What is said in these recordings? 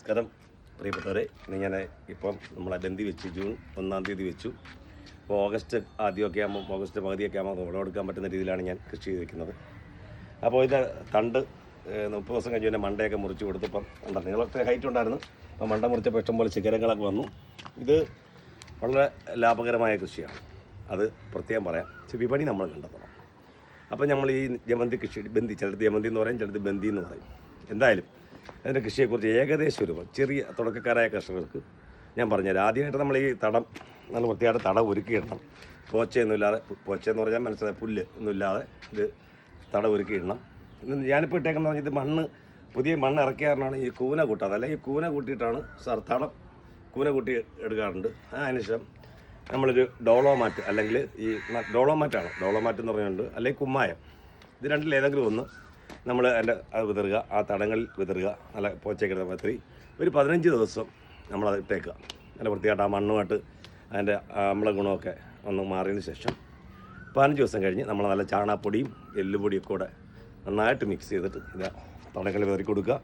നമസ്കാരം പ്രിയപ്പെട്ടവരെ. ഇന്ന് ഞാൻ ഇപ്പം നമ്മളെ ബന്ദി വെച്ച് ജൂൺ 1-ാം തീയതി വെച്ചു. അപ്പോൾ ഓഗസ്റ്റ് ആദ്യമൊക്കെ ആകുമ്പോൾ ഓഗസ്റ്റ് പകുതിയൊക്കെ ആകുമ്പോൾ വിളവെടുക്കാൻ പറ്റുന്ന രീതിയിലാണ് ഞാൻ കൃഷി ചെയ്തിരിക്കുന്നത്. അപ്പോൾ ഇത് തണ്ട് 30 ദിവസം കഴിഞ്ഞ് പിന്നെ മണ്ടയൊക്കെ മുറിച്ച് കൊടുത്തപ്പം ഉണ്ട് നിങ്ങളൊക്കെ ഹൈറ്റ് ഉണ്ടായിരുന്നു. അപ്പോൾ മണ്ട മുറിച്ചപ്പോൾ ഇഷ്ടംപോലെ ശിഖരങ്ങളൊക്കെ വന്നു. ഇത് വളരെ ലാഭകരമായ കൃഷിയാണ്, അത് പ്രത്യേകം പറയാം. വിപണി നമ്മൾ കണ്ടെത്തണം. അപ്പോൾ നമ്മൾ ഈ ജമന്തി കൃഷി ബന്ദി, ചിലത് ജമന്തി എന്ന് പറയും, ചിലത് ബന്ദി എന്ന് പറയും. എന്തായാലും അതിൻ്റെ കൃഷിയെക്കുറിച്ച് ഏകദേശം ഒരു ചെറിയ തുടക്കക്കാരായ കർഷകർക്ക് ഞാൻ പറഞ്ഞുതരാം. ആദ്യമായിട്ട് നമ്മൾ ഈ തടം നല്ല വൃത്തിയായിട്ട് തടം ഒരുക്കിയിടണം. പോച്ചയൊന്നുമില്ലാതെ, പോച്ചയെന്ന് പറഞ്ഞാൽ മനസ്സിലായ പുല്ല് ഒന്നുമില്ലാതെ ഇത് തടം ഒരുക്കിയിടണം. ഞാനിപ്പോൾ ഇട്ടേക്കെന്ന് പറഞ്ഞാൽ ഇത് മണ്ണ്, പുതിയ മണ്ണ് ഇറക്കിയാറാണ് ഈ കൂന കൂട്ടാതെ, അല്ലെങ്കിൽ ഈ കൂന കൂട്ടിയിട്ടാണ് തടം കൂന കൂട്ടി എടുക്കാറുണ്ട്. അതിനുശേഷം നമ്മളൊരു ഡോളോമാറ്റ്, അല്ലെങ്കിൽ ഈ ഡോളോമാറ്റാണ്, ഡോളോമാറ്റ് എന്ന് പറയുന്നുണ്ട്, അല്ലെങ്കിൽ കുമ്മായം, ഇത് രണ്ടിലേതെങ്കിലും ഒന്ന് നമ്മൾ അതിൻ്റെ അത് വിതറുക, ആ തടങ്ങളിൽ വിതറുക. നല്ല പോച്ചയ്ക്കിടുന്ന പത്തിരി ഒരു 15 ദിവസം നമ്മളത് ഇട്ടേക്കുക. നല്ല വൃത്തിയായിട്ട് ആ മണ്ണുമായിട്ട് അതിൻ്റെ അമ്ല ഗുണമൊക്കെ ഒന്ന് മാറിയതിന് ശേഷം 15 ദിവസം കഴിഞ്ഞ് നമ്മൾ നല്ല ചാണകപ്പൊടിയും എല്ലുപൊടിയൊക്കെ കൂടെ നന്നായിട്ട് മിക്സ് ചെയ്തിട്ട് ഇത് തടങ്ങളിൽ വിതറി കൊടുക്കുക.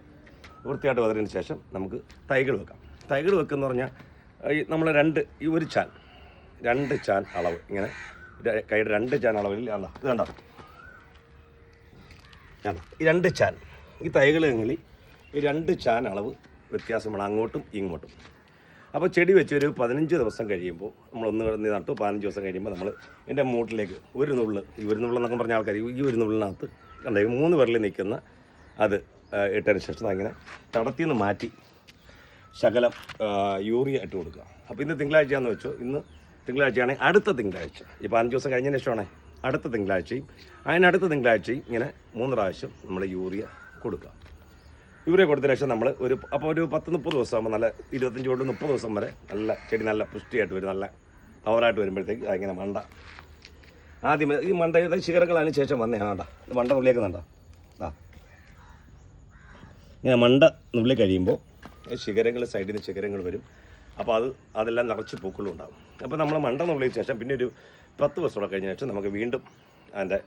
വൃത്തിയായിട്ട് വിതറിയതിന് ശേഷം നമുക്ക് തൈകൾ വെക്കാം. തൈകൾ വെക്കുമെന്ന് പറഞ്ഞാൽ ഈ നമ്മൾ ഈ ഒരു ചാൻ 2 ചാൻ അളവ്, ഇങ്ങനെ കൈയുടെ 2 ചാൻ അളവിൽ ഇത് കണ്ടോ, ഈ 2 ചാൻ ഈ തൈകളെങ്കിൽ ഈ 2 ചാൻ അളവ് വ്യത്യാസമാണ് അങ്ങോട്ടും ഇങ്ങോട്ടും. അപ്പോൾ ചെടി വെച്ച് ഒരു 15 ദിവസം കഴിയുമ്പോൾ നമ്മളൊന്ന് കിടന്ന് നട്ടു 15 ദിവസം കഴിയുമ്പോൾ നമ്മൾ എൻ്റെ മൂട്ടിലേക്ക് ഒരു നുള്ള്, ഈ ഒരു നുള്ളെന്നൊക്കെ പറഞ്ഞ ആൾക്കാർ ഈ ഒരു നുള്ളിനകത്ത് കണ്ടോ 3 വിരലിൽ നിൽക്കുന്ന അത് ഇട്ടതിന് ശേഷം അങ്ങനെ തടത്തിൽ നിന്ന് മാറ്റി ശകലം യൂറിയ ഇട്ട് കൊടുക്കുക. അപ്പോൾ ഇന്ന് തിങ്കളാഴ്ചയാണെന്ന് വെച്ചോ, ഇന്ന് തിങ്കളാഴ്ചയാണെങ്കിൽ അടുത്ത തിങ്കളാഴ്ച, ഈ 15 ദിവസം കഴിഞ്ഞതിന് ശേഷമാണേ അടുത്ത തിങ്കളാഴ്ചയും അതിനടുത്ത തിങ്കളാഴ്ചയും ഇങ്ങനെ 3 പ്രാവശ്യം നമ്മൾ യൂറിയ കൊടുക്കുക. യൂറിയ കൊടുത്തതിന് ശേഷം നമ്മൾ ഒരു 10-30 ദിവസം ആകുമ്പോൾ നല്ല 25 തൊട്ട് 30 ദിവസം വരെ നല്ല ചെടി നല്ല പുഷ്ടിയായിട്ട് വരും, നല്ല പവറായിട്ട് വരുമ്പോഴത്തേക്ക് അതിങ്ങനെ മണ്ട ആദ്യമേ ഈ മണ്ടയുടെ ശിഖരങ്ങൾ അതിന് ശേഷം വന്നേ മണ്ട നുള്ളിയേക്കുന്നുണ്ടോ ഇങ്ങനെ മണ്ട നുള്ളി കഴിയുമ്പോൾ ശിഖരങ്ങൾ സൈഡിൽ നിന്ന് ശിഖരങ്ങൾ വരും. അപ്പോൾ അതെല്ലാം നിറച്ച് പൂക്കളും ഉണ്ടാകും. അപ്പോൾ നമ്മൾ മണ്ട നുള്ളിയതിന് ശേഷം പിന്നെ ഒരു 10 ദിവസത്തോടെ കഴിഞ്ഞ ശേഷം നമുക്ക് വീണ്ടും അതിൻ്റെ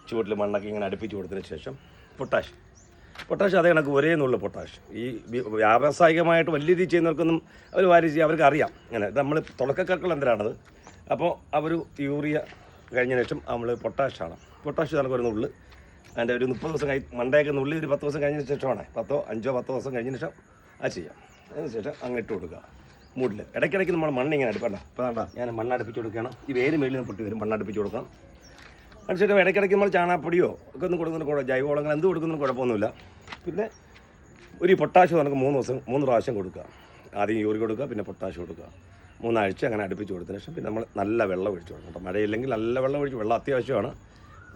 ചുവട്ടിൽ മണ്ണൊക്കെ ഇങ്ങനെ അടുപ്പിച്ച് കൊടുത്തതിന് ശേഷം പൊട്ടാഷ് അതേ കണക്ക് ഒരേ നുള്ള പൊട്ടാഷ്. ഈ വ്യാവസായികമായിട്ട് വലിയ രീതി ചെയ്യുന്നവർക്കൊന്നും അവർ വാരി ചെയ്യുക, അവർക്ക് അറിയാം ഇങ്ങനെ. നമ്മൾ തുടക്കക്കാർക്കുള്ള എന്തിനാണത്. അപ്പോൾ അവർ യൂറിയ കഴിഞ്ഞ ശേഷം നമ്മൾ പൊട്ടാഷ് കണക്ക് ഒരു നുള്ള് അതിൻ്റെ ഒരു 30 ദിവസം മണ്ടയൊക്കെ നുള്ളി ഒരു 10 ദിവസം കഴിഞ്ഞ ശേഷമാണ് 10 ദിവസം കഴിഞ്ഞ ശേഷം അത് ചെയ്യാം. അതിന് ശേഷം അങ്ങ് ഇട്ട് കൊടുക്കുക മൂട്ടിൽ. ഇടയ്ക്കിടയ്ക്ക് നമ്മൾ മണ്ണിങ്ങനെ അടുപ്പണ്ട. ഇപ്പോൾ ഞാൻ മണ്ണടുപ്പിച്ച് കൊടുക്കണം. ഈ വേര് മേളിൽ നിന്ന് പൊട്ടി വരും, മണ്ണടുപ്പിച്ച് കൊടുക്കണം. അതിനുശേഷം ഇടയ്ക്കിടയ്ക്ക് നമ്മൾ ചാണകപ്പൊടിയോ ഒക്കെ ഒന്ന് കൊടുക്കുന്ന ജൈവവളങ്ങൾ എന്ത് കൊടുക്കുന്നതിന് കുഴപ്പമൊന്നുമില്ല. പിന്നെ ഒരു പൊട്ടാഷ് നമുക്ക് 3 പ്രാവശ്യം കൊടുക്കുക. ആദ്യം യൂറിയ കൊടുക്കുക, പിന്നെ പൊട്ടാഷ് കൊടുക്കുക. 3 ആഴ്ച അങ്ങനെ അടുപ്പിച്ച് കൊടുത്തതിന് ശേഷം പിന്നെ നമ്മൾ നല്ല വെള്ളം ഒഴിച്ച് കൊടുക്കണം. അപ്പോൾ മഴയില്ലെങ്കിൽ നല്ല വെള്ളം ഒഴിച്ച്, വെള്ളം അത്യാവശ്യമാണ്.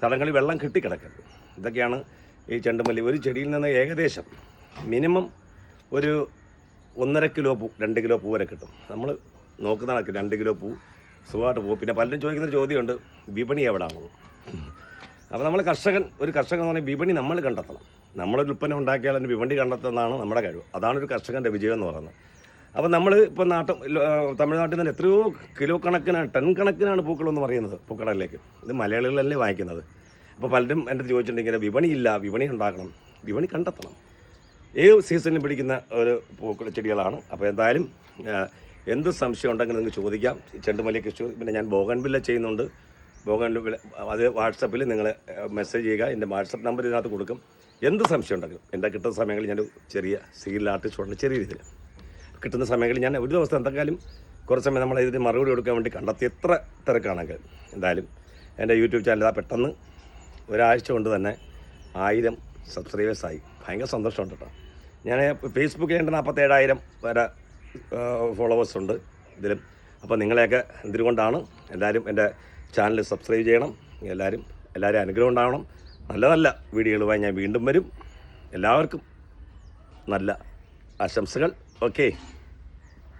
തടങ്ങളിൽ വെള്ളം കിട്ടിക്കിടക്കരുത്. ഇതൊക്കെയാണ് ഈ ചെണ്ടുമല്ലി. ഒരു ചെടിയിൽ നിന്ന് ഏകദേശം മിനിമം ഒരു 1.5 കിലോ 2 കിലോ പൂ വരെ കിട്ടും. നമ്മൾ നോക്കുന്ന കണക്ക് 2 കിലോ പൂ സുഖമായിട്ട് പോകും. പിന്നെ പലരും ചോദിക്കുന്നൊരു ചോദ്യമുണ്ട്, വിപണി എവിടെയാണെന്ന്. അപ്പോൾ നമ്മൾ ഒരു കർഷകൻ എന്ന് പറഞ്ഞാൽ വിപണി നമ്മൾ കണ്ടെത്തണം. നമ്മളൊരു ഉൽപ്പന്നം ഉണ്ടാക്കിയാൽ അതിന് വിപണി കണ്ടെത്തുന്നതാണ് നമ്മുടെ കഴിവ്. അതാണ് ഒരു കർഷകൻ്റെ വിജയം എന്ന് പറയുന്നത്. അപ്പോൾ നമ്മൾ ഇപ്പോൾ തമിഴ്നാട്ടിൽ നിന്ന് എത്രയോ കിലോ കണക്കിനാണ്, ടൺ കണക്കിനാണ് പൂക്കളെന്ന് പറയുന്നത് പൂക്കടയിലേക്ക്. ഇത് മലയാളികളല്ലേ വാങ്ങിക്കുന്നത്. അപ്പോൾ പലരും എൻ്റെ അടുത്ത് ചോദിച്ചിട്ടുണ്ടെങ്കിൽ വിപണിയില്ല, വിപണി ഉണ്ടാക്കണം, വിപണി കണ്ടെത്തണം. ഏത് സീസണിൽ പിടിക്കുന്ന ഒരു പൂക്കൾ ചെടികളാണ്. അപ്പോൾ എന്തായാലും എന്ത് സംശയം ഉണ്ടെങ്കിൽ നിങ്ങൾക്ക് ചോദിക്കാം. ചെണ്ടുമല്ലി കൃഷി പിന്നെ ഞാൻ ബോഗൺവില്ല ചെയ്യുന്നുണ്ട്. ബോഗൺവില്ല അത് വാട്സപ്പിൽ നിങ്ങൾ മെസ്സേജ് ചെയ്യുക. എൻ്റെ വാട്സപ്പ് നമ്പർ ഇതിനകത്ത് കൊടുക്കും. എന്ത് സംശയം ഉണ്ടെങ്കിലും എൻ്റെ കിട്ടുന്ന സമയങ്ങളിൽ ഞാൻ ചെറിയ സീരിയൽ ആർട്ടിസ്റ്റുണ്ട്. ചെറിയ രീതിയിൽ കിട്ടുന്ന സമയങ്ങളിൽ ഞാൻ ഒരു ദിവസം എന്തെങ്കിലും കുറച്ച് സമയം നമ്മൾ ഇതിന് മറുപടി കൊടുക്കാൻ വേണ്ടി കണ്ടെത്തി. എത്ര തിരക്കാണെങ്കിൽ എന്തായാലും എൻ്റെ യൂട്യൂബ് ചാനൽ പെട്ടെന്ന് ഒരാഴ്ച കൊണ്ട് തന്നെ 1000 സബ്സ്ക്രൈബേഴ്സായി. ഭയങ്കര സന്തോഷമുണ്ട് കേട്ടോ. ഞാൻ ഫേസ്ബുക്കിൽ എൻ്റെ 47,000 വരെ ഫോളോവേഴ്സ് ഉണ്ട് ഇതിലും. അപ്പോൾ നിങ്ങളെയൊക്കെ എന്തുകൊണ്ടാണ് എല്ലാവരും എൻ്റെ ചാനൽ സബ്സ്ക്രൈബ് ചെയ്യണം. എല്ലാവരും അനുഗ്രഹം ഉണ്ടാവണം. നല്ല വീഡിയോകളുമായി ഞാൻ വീണ്ടും വരും. എല്ലാവർക്കും നല്ല ആശംസകൾ. ഓക്കെ.